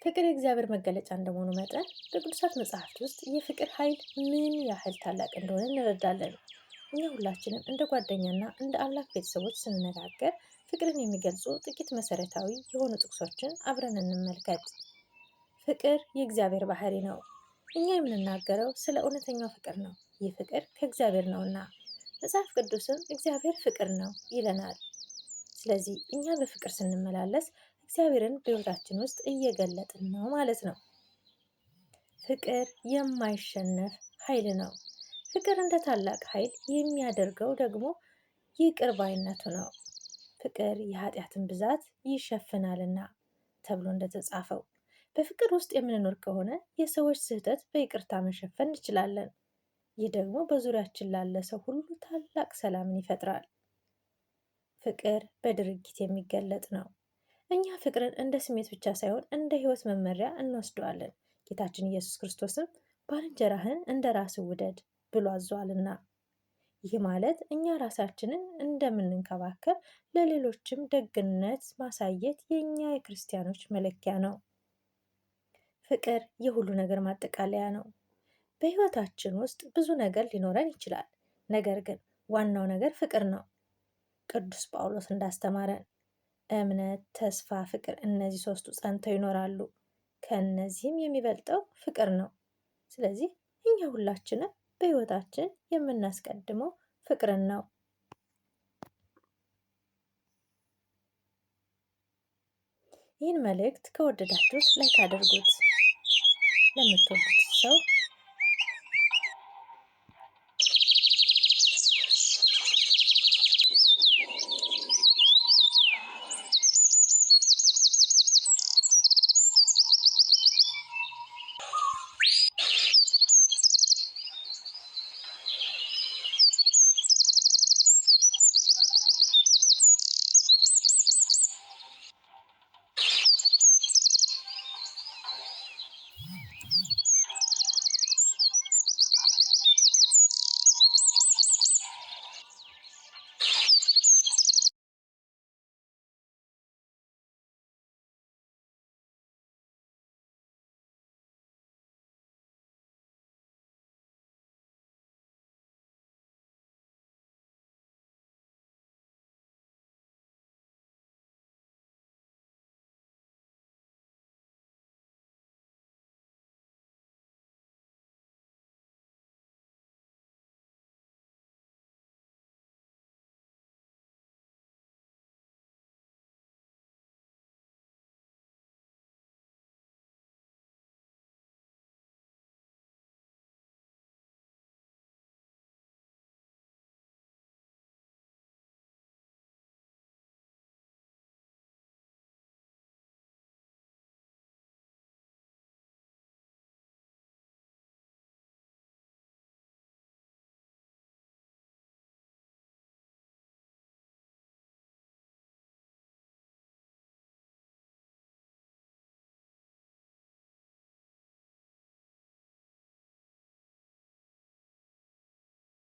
ፍቅር የእግዚአብሔር መገለጫ እንደመሆኑ መጠን በቅዱሳት መጽሐፍት ውስጥ የፍቅር ኃይል ምን ያህል ታላቅ እንደሆነ እንረዳለን። እኛ ሁላችንም እንደ ጓደኛና እንደ አምላክ ቤተሰቦች ስንነጋገር ፍቅርን የሚገልጹ ጥቂት መሰረታዊ የሆኑ ጥቅሶችን አብረን እንመልከት። ፍቅር የእግዚአብሔር ባህሪ ነው። እኛ የምንናገረው ስለ እውነተኛው ፍቅር ነው። ይህ ፍቅር ከእግዚአብሔር ነውና መጽሐፍ ቅዱስም እግዚአብሔር ፍቅር ነው ይለናል። ስለዚህ እኛ በፍቅር ስንመላለስ እግዚአብሔርን በሕይወታችን ውስጥ እየገለጥን ነው ማለት ነው። ፍቅር የማይሸነፍ ኃይል ነው። ፍቅር እንደ ታላቅ ኃይል የሚያደርገው ደግሞ ይቅር ባይነቱ ነው። ፍቅር የኃጢአትን ብዛት ይሸፍናልና ተብሎ እንደተጻፈው በፍቅር ውስጥ የምንኖር ከሆነ የሰዎች ስህተት በይቅርታ መሸፈን እንችላለን። ይህ ደግሞ በዙሪያችን ላለ ሰው ሁሉ ታላቅ ሰላምን ይፈጥራል። ፍቅር በድርጊት የሚገለጥ ነው። እኛ ፍቅርን እንደ ስሜት ብቻ ሳይሆን እንደ ሕይወት መመሪያ እንወስደዋለን። ጌታችን ኢየሱስ ክርስቶስም ባልንጀራህን እንደ ራስህ ውደድ ብሎ አዟልና። ይህ ማለት እኛ ራሳችንን እንደምንንከባከብ ለሌሎችም ደግነት ማሳየት የእኛ የክርስቲያኖች መለኪያ ነው። ፍቅር የሁሉ ነገር ማጠቃለያ ነው። በሕይወታችን ውስጥ ብዙ ነገር ሊኖረን ይችላል። ነገር ግን ዋናው ነገር ፍቅር ነው። ቅዱስ ጳውሎስ እንዳስተማረን እምነት፣ ተስፋ፣ ፍቅር እነዚህ ሶስቱ ጸንተው ይኖራሉ። ከእነዚህም የሚበልጠው ፍቅር ነው። ስለዚህ እኛ ሁላችንም በሕይወታችን የምናስቀድመው ፍቅርን ነው። ይህን መልእክት ከወደዳችሁት ላይክ አድርጉት። ለምትወዱት ሰው